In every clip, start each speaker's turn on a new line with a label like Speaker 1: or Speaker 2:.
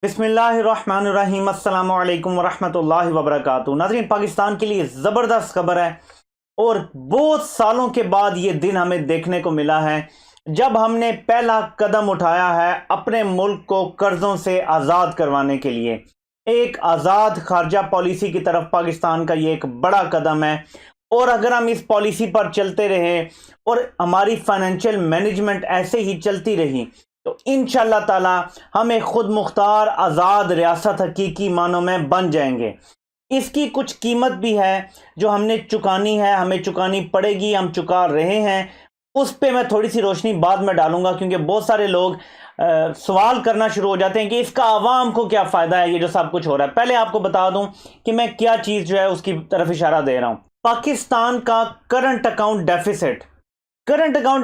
Speaker 1: बिस्मिल्लाहिर्रहमानिर्रहीम अस्सलामु अलैकुम वरहमतुल्लाहि वबरकातुहू। नाज़रीन, पाकिस्तान के लिए ज़बरदस्त खबर है और बहुत सालों के बाद ये दिन हमें देखने को मिला है जब हमने पहला कदम उठाया है अपने मुल्क को कर्जों से आज़ाद करवाने के लिए। एक आज़ाद खारजा पॉलिसी की तरफ पाकिस्तान का ये एक बड़ा कदम है और अगर हम इस पॉलिसी पर चलते रहे और हमारी फाइनेंशियल मैनेजमेंट ऐसे ही चलती रही तो इंशाअल्लाह ताला हम एक खुद मुख्तार आज़ाद रियासत हकीकी मानों में बन जाएंगे। इसकी कुछ कीमत भी है जो हमने चुकानी है, हमें चुकानी पड़ेगी, हम चुका रहे हैं। उस पे मैं थोड़ी सी रोशनी बाद में डालूंगा क्योंकि बहुत सारे लोग सवाल करना शुरू हो जाते हैं कि इसका आवाम को क्या फ़ायदा है ये जो सब कुछ हो रहा है। पहले आपको बता दूं कि मैं क्या चीज़ जो है उसकी तरफ इशारा दे रहा हूं। पाकिस्तान का करंट अकाउंट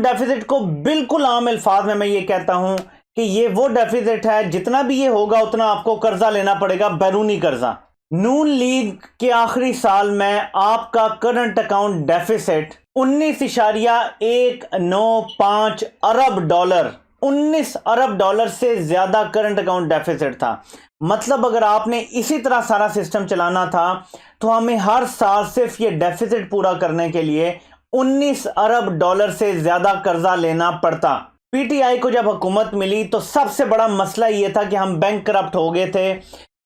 Speaker 1: डेफिसिट को बिल्कुल आम अल्फाज में मैं ये कहता हूं कि ये वो डेफिसिट है, जितना भी ये होगा उतना आपको कर्जा लेना पड़ेगा, बैरूनी कर्जा। नून लीग के आखिरी साल में आपका करंट अकाउंट डेफिसिट 19.195 अरब डॉलर, 19 अरब डॉलर से ज्यादा करंट अकाउंट डेफिसिट था। मतलब अगर आपने इसी तरह सारा सिस्टम चलाना था तो हमें हर साल सिर्फ ये डेफिसिट पूरा करने के लिए 19 अरब डॉलर से ज्यादा कर्जा लेना पड़ता। पीटीआई को जब हुकूमत मिली तो सबसे बड़ा मसला यह था कि हम बैंक करप्ट हो गए थे,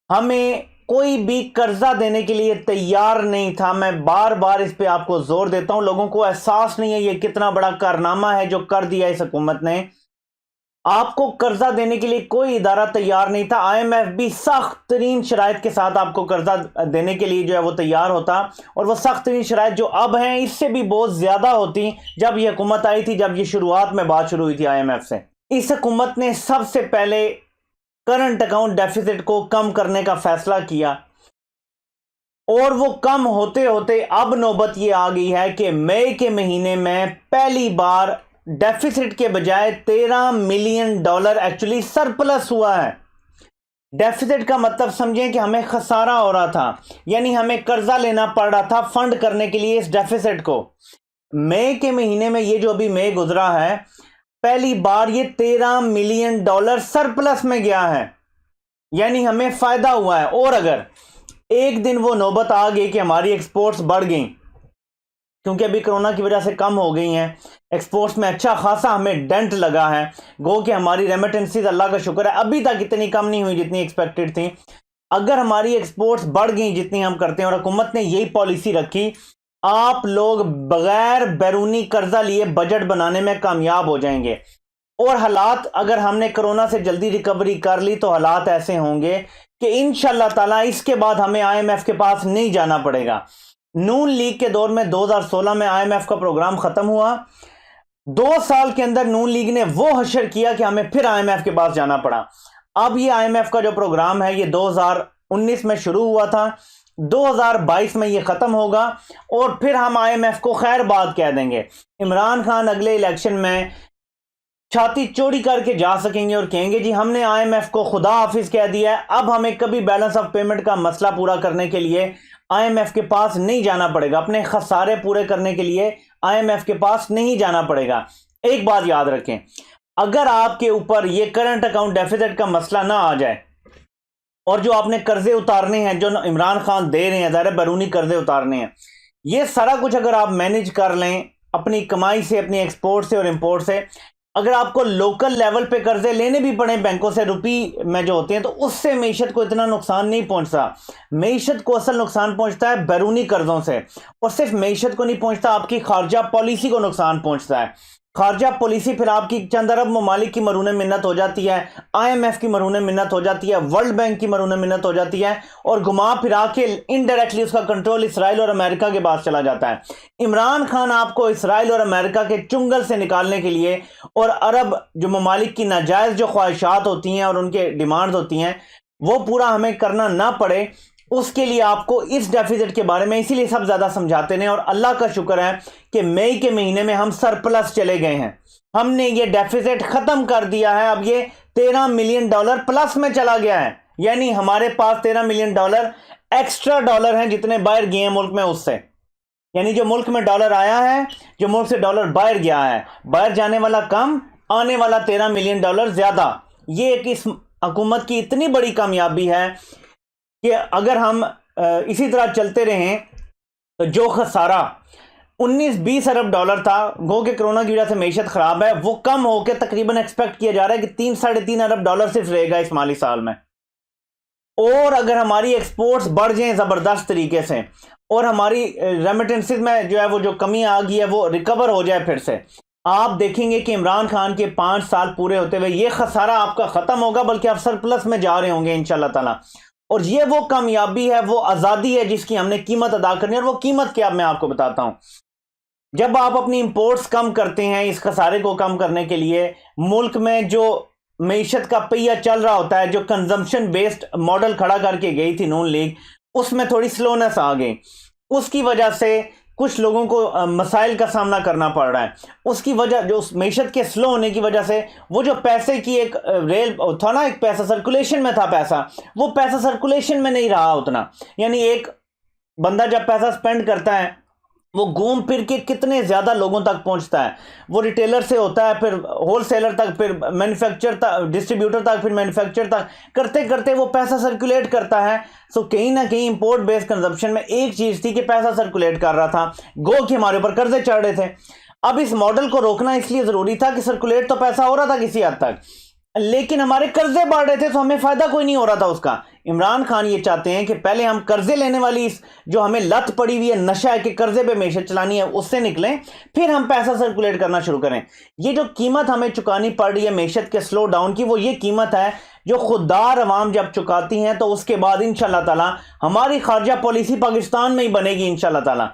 Speaker 1: हमें कोई भी कर्जा देने के लिए तैयार नहीं था। मैं बार बार इस पे आपको जोर देता हूं, लोगों को एहसास नहीं है ये कितना बड़ा कारनामा है जो कर दिया इस हुकूमत ने। आपको कर्जा देने के लिए कोई इदारा तैयार नहीं था। आईएमएफ भी सख्त तरीन शराइत के साथ आपको कर्जा देने के लिए जो है वो तैयार होता, और वो सख्त तरीन शराइत जो अब हैं इससे भी बहुत ज्यादा होती जब ये हुकूमत आई थी, जब ये शुरुआत में बात शुरू हुई थी आईएमएफ से। इस हुकूमत ने सबसे पहले करंट अकाउंट डेफिसिट को कम करने का फैसला किया और वो कम होते होते अब नौबत ये आ गई है कि मई के महीने में पहली बार डेफिसिट के बजाय 13 मिलियन डॉलर एक्चुअली सरप्लस हुआ है। डेफिसिट का मतलब समझें कि हमें खसारा हो रहा था, यानी हमें कर्जा लेना पड़ रहा था फंड करने के लिए इस डेफिसिट को। मई के महीने में ये जो अभी मई गुजरा है, पहली बार ये 13 मिलियन डॉलर सरप्लस में गया है, यानी हमें फायदा हुआ है। और अगर एक दिन वो नौबत आ गई कि हमारी एक्सपोर्ट्स बढ़ गई, क्योंकि अभी कोरोना की वजह से कम हो गई हैं, एक्सपोर्ट्स में अच्छा खासा हमें डेंट लगा है, गो कि हमारी रेमिटेंसीज अल्लाह का शुक्र है अभी तक इतनी कम नहीं हुई जितनी एक्सपेक्टेड थी। अगर हमारी एक्सपोर्ट्स बढ़ गई जितनी हम करते हैं और हुकूमत ने यही पॉलिसी रखी, आप लोग बगैर बैरूनी कर्जा लिए बजट बनाने में कामयाब हो जाएंगे। और हालात, अगर हमने कोरोना से जल्दी रिकवरी कर ली तो हालात ऐसे होंगे कि इंशाअल्लाह ताला इसके बाद हमें आईएमएफ के पास नहीं जाना पड़ेगा। नून लीग के दौर में 2016 में आईएमएफ का प्रोग्राम खत्म हुआ, 2 साल के अंदर नून लीग ने वो हशर किया कि हमें फिर आईएमएफ के पास जाना पड़ा। अब ये आईएमएफ का जो प्रोग्राम है ये 2019 में शुरू हुआ था, 2022 में ये खत्म होगा और फिर हम आईएमएफ को खैर बात कह देंगे। इमरान खान अगले इलेक्शन में छाती चौड़ी करके जा सकेंगे और कहेंगे जी हमने आईएमएफ को खुदा हाफिज कह दिया है, अब हमें कभी बैलेंस ऑफ पेमेंट का मसला पूरा करने के लिए आईएमएफ के पास नहीं जाना पड़ेगा, अपने खसारे पूरे करने के लिए आईएमएफ के पास नहीं जाना पड़ेगा। एक बात याद रखें, अगर आपके ऊपर ये करंट अकाउंट डेफिसिट का मसला ना आ जाए और जो आपने कर्जे उतारने हैं जो इमरान खान दे रहे हैं, ज़ाहिर बैरूनी कर्जे उतारने हैं, ये सारा कुछ अगर आप मैनेज कर लें अपनी कमाई से, अपनी एक्सपोर्ट से और इंपोर्ट से, अगर आपको लोकल लेवल पे कर्जे लेने भी पड़े बैंकों से रुपी में जो होते हैं, तो उससे मीशत को इतना नुकसान नहीं पहुंचता। मीशत को असल नुकसान पहुंचता है बैरूनी कर्जों से, और सिर्फ मीशत को नहीं पहुंचता, आपकी खारजा पॉलिसी को नुकसान पहुंचता है। खारजा पॉलिसी फिर आपकी चंद अरब ममालिक की मरून मिन्नत हो जाती है, आईएमएफ की मरून मिन्नत हो जाती है, वर्ल्ड बैंक की मरून मिन्नत हो जाती है, और घुमा फिरा के इनडायरेक्टली उसका कंट्रोल इसराइल और अमेरिका के पास चला जाता है। इमरान खान आपको इसराइल और अमेरिका के चुंगल से निकालने के लिए और अरब जो ममालिक की नाजायज जो ख्वाहिशात होती हैं और उनके डिमांड्स होती हैं वो पूरा हमें करना ना पड़े, उसके लिए आपको इस डेफिसिट के बारे में इसीलिए सब ज्यादा समझाते नहीं। और अल्लाह का शुक्र है कि मई के महीने में हम सरप्लस चले गए हैं, हमने ये डेफिसिट खत्म कर दिया है। अब ये 13 मिलियन डॉलर प्लस में चला गया है, यानी हमारे पास 13 मिलियन डॉलर एक्स्ट्रा डॉलर हैं जितने बाहर गए हैं मुल्क में उससे, यानी जो मुल्क में डॉलर आया है, जो मुल्क से डॉलर बाहर गया है, बाहर जाने वाला कम, आने वाला 13 मिलियन डॉलर ज्यादा। ये एक इस हुकूमत की इतनी बड़ी कामयाबी है कि अगर हम इसी तरह चलते रहें तो जो खसारा 19-20 अरब डॉलर था, गो के कोरोना की वजह से मैशत खराब है, वो कम होकर तकरीबन एक्सपेक्ट किया जा रहा है कि 3-3.5 अरब डॉलर सिर्फ रहेगा इस माली साल में। और अगर हमारी एक्सपोर्ट्स बढ़ जाएं ज़बरदस्त तरीके से और हमारी रेमिटेंसेस में जो है वो जो कमी आ गई है वो रिकवर हो जाए फिर से, आप देखेंगे कि इमरान खान के 5 साल पूरे होते हुए ये खसारा आपका ख़त्म होगा, बल्कि आप सरप्लस में जा रहे होंगे इंशाल्लाह ताला। और ये वो कामयाबी है, वो आज़ादी है जिसकी हमने कीमत अदा करनी है। और वो कीमत क्या, मैं आपको बताता हूँ। जब आप अपनी इंपोर्ट्स कम करते हैं, इस खसारे को कम करने के लिए मुल्क में जो मईशत का पहिया चल रहा होता है, जो कंजम्पशन बेस्ड मॉडल खड़ा करके गई थी नून लीग, उसमें थोड़ी स्लोनेस आ गई। उसकी वजह से कुछ लोगों को मसाइल का सामना करना पड़ रहा है। उसकी वजह जो मईशत के स्लो होने की वजह से वो जो पैसे की एक रेल था ना, एक पैसा सर्कुलेशन में था, पैसा वो पैसा सर्कुलेशन में नहीं रहा उतना। यानी एक बंदा जब पैसा स्पेंड करता है वो घूम फिर के कितने ज़्यादा लोगों तक पहुंचता है। वो रिटेलर से होता है, फिर होलसेलर तक, फिर मैन्युफैक्चर तक, डिस्ट्रीब्यूटर तक, फिर मैन्युफैक्चर तक, करते करते वो पैसा सर्कुलेट करता है। सो कहीं ना कहीं इंपोर्ट बेस्ड कंजप्शन में एक चीज़ थी कि पैसा सर्कुलेट कर रहा था, गो कि हमारे ऊपर कर्जे चढ़ रहे थे। अब इस मॉडल को रोकना इसलिए ज़रूरी था कि सर्कुलेट तो पैसा हो रहा था किसी हद तक, लेकिन हमारे कर्जे बढ़ रहे थे, तो हमें फ़ायदा कोई नहीं हो रहा था उसका। इमरान खान ये चाहते हैं कि पहले हम कर्जे लेने वाली इस जो हमें लत पड़ी हुई है, नशा है कि कर्जे पे मैशत चलानी है, उससे निकलें, फिर हम पैसा सर्कुलेट करना शुरू करें। ये जो कीमत हमें चुकानी पड़ रही है मैशत के स्लो डाउन की, वो ये कीमत है जो खुददार अवाम जब चुकाती हैं तो उसके बाद इंशाल्लाह ताला हमारी खारजा पॉलिसी पाकिस्तान में ही बनेगी इंशाल्लाह ताला।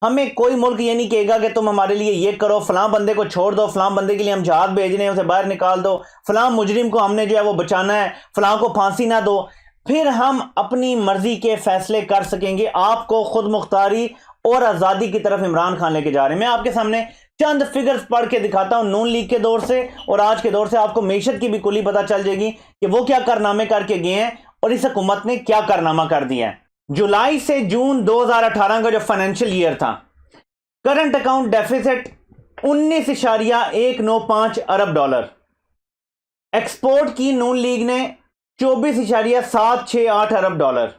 Speaker 1: हमें कोई मुल्क ये नहीं कहेगा कि तुम हमारे लिए ये करो, फलां बंदे को छोड़ दो, फलां बंदे के लिए हम जहाज भेज रहे हैं उसे बाहर निकाल दो, फलां मुजरिम को हमने जो है वो बचाना है, फलां को फांसी ना दो। फिर हम अपनी मर्जी के फैसले कर सकेंगे। आपको खुद मुख्तारी और आज़ादी की तरफ इमरान खान लेके जा रहे हैं। मैं आपके सामने चंद फिगर्स पढ़ के दिखाता हूं नून लीग के दौर से और आज के दौर से, आपको मैशत की भी कुली पता चल जाएगी कि वो क्या कारनामे करके गए हैं और इस हुकूमत ने क्या कारनामा कर दिया है। जुलाई से जून 2018 का जो फाइनेंशियल ईयर था, करंट अकाउंट डेफिसिट 19.195 अरब डॉलर। एक्सपोर्ट की नून लीग ने 24.768 अरब डॉलर।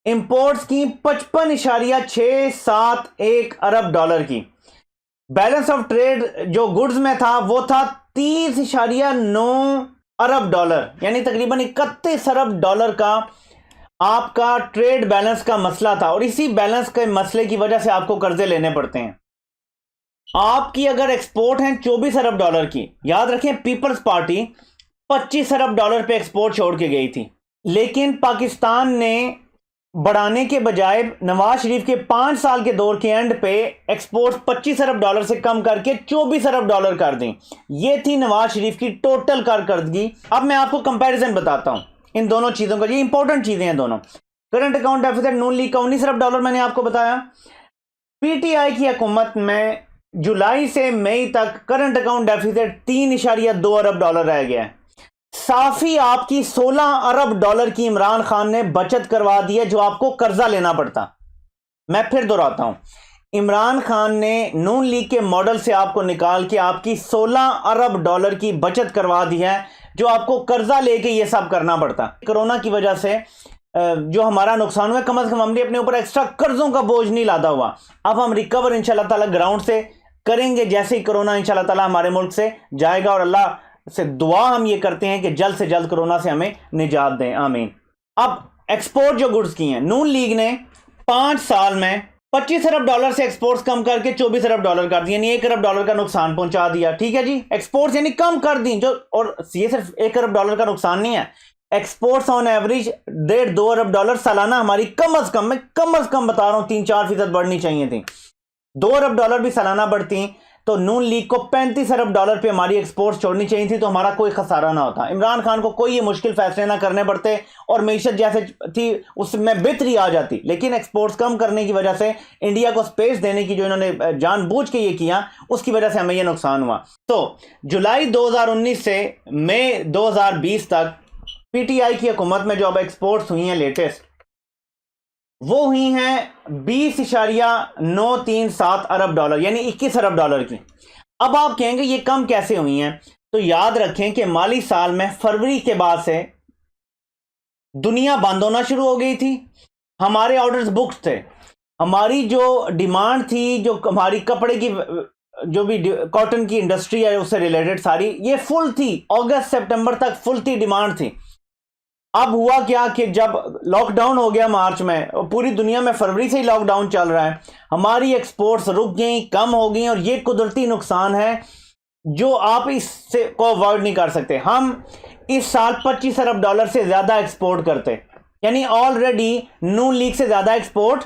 Speaker 1: इंपोर्ट्स की 55.671 अरब डॉलर की। बैलेंस ऑफ ट्रेड जो गुड्स में था वो था 30.9 अरब डॉलर, यानी तकरीबन 31 अरब डॉलर का आपका ट्रेड बैलेंस का मसला था। और इसी बैलेंस के मसले की वजह से आपको कर्जे लेने पड़ते हैं। आपकी अगर एक्सपोर्ट है 24 अरब डॉलर की, याद रखें पीपल्स पार्टी 25 अरब डॉलर पे एक्सपोर्ट छोड़ के गई थी, लेकिन पाकिस्तान ने बढ़ाने के बजाय नवाज शरीफ के 5 साल के दौर के एंड पे एक्सपोर्ट 25 अरब डॉलर से कम करके 24 अरब डॉलर कर दी। ये थी नवाज शरीफ की टोटल कारकर्दगी। अब मैं आपको कंपैरिजन बताता हूं इन दोनों चीज़ों का, ये इंपॉर्टेंट चीज़ें हैं दोनों। करंट अकाउंट डेफिसिट नून लीग का 19 अरब डॉलर मैंने आपको बताया। पीटीआई की हुकूमत में जुलाई से मई तक करंट अकाउंट डेफिसिट 3.2 अरब डॉलर रह गया है। साफी आपकी 16 अरब डॉलर की इमरान खान ने बचत करवा दी है जो आपको कर्जा लेना पड़ता। मैं फिर दोहराता हूं, इमरान खान ने नून लीग के मॉडल से आपको निकाल के आपकी 16 अरब डॉलर की बचत करवा दी है जो आपको कर्जा लेके ये सब करना पड़ता। कोरोना की वजह से जो हमारा नुकसान हुआ, कम से कम हमने अपने ऊपर एक्स्ट्रा कर्जों का बोझ नहीं लादा हुआ। अब हम रिकवर इंशाल्लाह ताला ग्राउंड से करेंगे जैसे ही कोरोना इंशाल्लाह ताला हमारे मुल्क से जाएगा। और अल्लाह से दुआ हम ये करते हैं कि जल्द से जल्द कोरोना से हमें निजात दें, आमीन। अब एक्सपोर्ट जो गुड्स की हैं, नून लीग ने 5 साल में 25 अरब डॉलर से एक्सपोर्ट्स कम करके 24 अरब डॉलर कर दिए, यानी 1 अरब डॉलर का नुकसान पहुंचा दिया। ठीक है जी, एक्सपोर्ट्स यानी कम कर दी जो, और ये सिर्फ 1 अरब डॉलर का नुकसान नहीं है, exports on average 1.5-2 Arab dollar सालाना हमारी कम अज कम बता रहा हूं 3-4% बढ़नी चाहिए थी। 2 अरब डॉलर भी सालाना बढ़ती तो नून लीग को 35 अरब डॉलर पे हमारी एक्सपोर्ट्स छोड़नी चाहिए थी, तो हमारा कोई खसारा ना होता। इमरान खान को कोई ये मुश्किल फैसले ना करने पड़ते और मैशत जैसे थी उसमें बेहतरी आ जाती। लेकिन एक्सपोर्ट्स कम करने की वजह से, इंडिया को स्पेस देने की जो इन्होंने जानबूझ के ये किया, उसकी वजह से हमें ये नुकसान हुआ। तो जुलाई 2019 से मई 2020 तक पीटीआई की हुकूमत में जो अब एक्सपोर्ट्स हुई हैं लेटेस्ट, वो हुई हैं 20.937 अरब डॉलर, यानी 21 अरब डॉलर की। अब आप कहेंगे ये कम कैसे हुई हैं, तो याद रखें कि माली साल में फरवरी के बाद से दुनिया बंद होना शुरू हो गई थी, हमारे ऑर्डर्स बुक्ड थे, हमारी जो डिमांड थी, जो हमारी कपड़े की, जो भी कॉटन की इंडस्ट्री है उससे रिलेटेड सारी, ये फुल थी, अगस्त सितंबर तक फुल थी, डिमांड थी। अब हुआ क्या कि जब लॉकडाउन हो गया मार्च में, पूरी दुनिया में फरवरी से ही लॉकडाउन चल रहा है, हमारी एक्सपोर्ट्स रुक गई, कम हो गई, और ये कुदरती नुकसान है जो आप इससे को अवॉइड नहीं कर सकते। हम इस साल 25 अरब डॉलर से ज्यादा एक्सपोर्ट करते, यानी ऑलरेडी नून लीग से ज्यादा एक्सपोर्ट,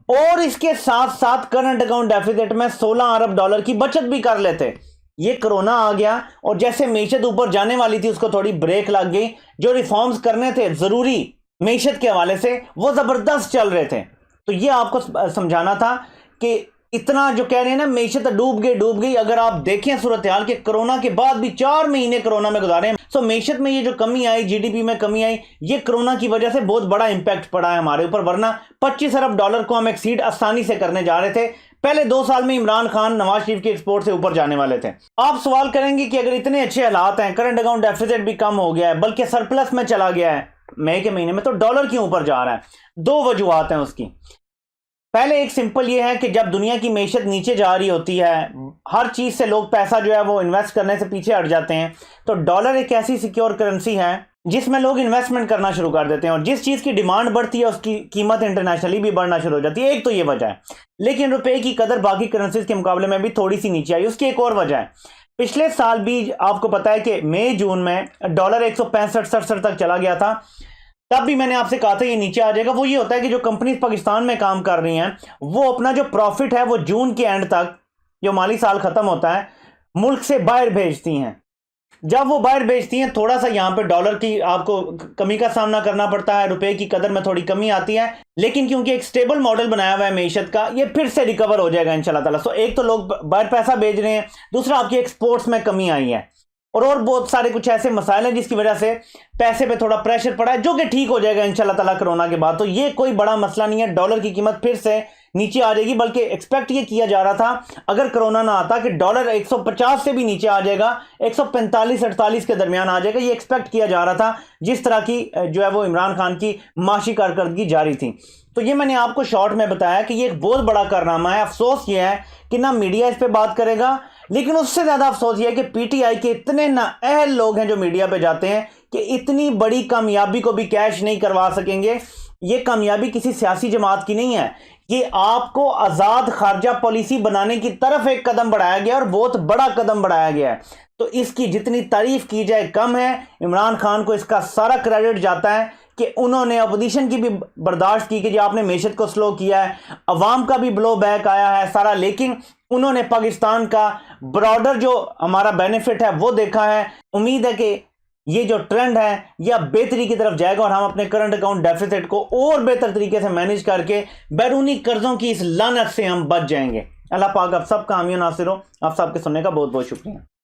Speaker 1: और इसके साथ साथ करंट अकाउंट डेफिसिट में 16 अरब डॉलर की बचत भी कर लेते। ये कोरोना आ गया और जैसे मैशत ऊपर जाने वाली थी उसको थोड़ी ब्रेक लग गई। जो रिफॉर्म्स करने थे जरूरी मैशत के हवाले से वो जबरदस्त चल रहे थे। तो ये आपको समझाना था कि इतना जो कह रहे हैं ना मैशत डूब गई। अगर आप देखें सूरत हाल के कोरोना के बाद भी 4 महीने कोरोना में गुजारे, सो मैशत में ये जो कमी आई, जीडीपी में कमी आई, ये कोरोना की वजह से बहुत बड़ा इंपैक्ट पड़ा है हमारे ऊपर, वरना 25 अरब डॉलर को हम एक्सीड आसानी से करने जा रहे थे। पहले 2 साल में इमरान खान नवाज शरीफ के एक्सपोर्ट से ऊपर जाने वाले थे। आप सवाल करेंगे कि अगर इतने अच्छे हालात हैं, करंट अकाउंट डेफिसिट भी कम हो गया है, बल्कि सरप्लस में चला गया है मई के महीने में, तो डॉलर क्यों ऊपर जा रहा है? 2 वजूहात हैं उसकी। पहले एक सिंपल ये है कि जब दुनिया की मैशत नीचे जा रही होती है, हर चीज से लोग पैसा जो है वो इन्वेस्ट करने से पीछे हट जाते हैं, तो डॉलर एक ऐसी सिक्योर करेंसी है जिसमें लोग इन्वेस्टमेंट करना शुरू कर देते हैं, और जिस चीज की डिमांड बढ़ती है उसकी कीमत इंटरनेशनली भी बढ़ना शुरू हो जाती है। एक तो ये वजह है। लेकिन रुपए की कदर बाकी करेंसीज के मुकाबले में भी थोड़ी सी नीचे आई। उसकी एक और वजह है, पिछले साल भी आपको पता है कि मई जून में डॉलर 165-67 तक चला गया था। तब भी मैंने आपसे कहा था ये नीचे आ जाएगा। वो ये होता है कि जो कंपनी पाकिस्तान में काम कर रही हैं वो अपना जो प्रॉफिट है वो जून के एंड तक, जो माली साल खत्म होता है, मुल्क से बाहर भेजती हैं। जब वो बाहर भेजती हैं, थोड़ा सा यहाँ पे डॉलर की आपको कमी का सामना करना पड़ता है, रुपए की कदर में थोड़ी कमी आती है, लेकिन क्योंकि एक स्टेबल मॉडल बनाया हुआ है मैशत का, ये फिर से रिकवर हो जाएगा इंशाल्लाह ताला। सो एक तो लोग बाहर पैसा भेज रहे हैं, दूसरा आपकी एक्सपोर्ट्स में कमी आई है, और बहुत सारे कुछ ऐसे मसाइल हैं जिसकी वजह से पैसे पे थोड़ा प्रेशर पड़ा है, जो कि ठीक हो जाएगा इंशाल्लाह ताला कोरोना के बाद। तो ये कोई बड़ा मसला नहीं है, डॉलर की कीमत फिर से नीचे आ जाएगी। बल्कि एक्सपेक्ट ये किया जा रहा था अगर कोरोना ना आता कि डॉलर 150 से भी नीचे आ जाएगा, 145-48 के दरमियान आ जाएगा। ये एक्सपेक्ट किया जा रहा था जिस तरह की जो है वो इमरान खान की माशी कारकर्दगी जारी थी। तो ये मैंने आपको शॉर्ट में बताया कि ये एक बहुत बड़ा कारनामा है। अफसोस ये है कि ना मीडिया इस पे बात करेगा, लेकिन उससे ज्यादा अफसोस ये है कि पीटीआई के इतने नाअहल लोग हैं जो मीडिया पे जाते हैं कि इतनी बड़ी कामयाबी को भी कैश नहीं करवा सकेंगे। ये कामयाबी किसी सियासी जमात की नहीं है, ये आपको आजाद खारजा पॉलिसी बनाने की तरफ एक कदम बढ़ाया गया और बहुत बड़ा कदम बढ़ाया गया है। तो इसकी जितनी तारीफ की जाए कम है। इमरान खान को इसका सारा क्रेडिट जाता है कि उन्होंने अपोजिशन की भी बर्दाश्त की कि जो आपने मैशत को स्लो किया है, अवाम का भी ब्लो बैक आया है सारा, लेकिन उन्होंने पाकिस्तान का ब्रॉडर जो हमारा बेनिफिट है वो देखा है। उम्मीद है कि ये जो ट्रेंड है यह बेहतरी की तरफ जाएगा और हम अपने करंट अकाउंट डेफिसिट को और बेहतर तरीके से मैनेज करके बैरूनी कर्जों की इस लानत से हम बच जाएंगे। अल्लाह पाक आप सबका हामी नासिर हो। आप सबके सुनने का बहुत बहुत शुक्रिया।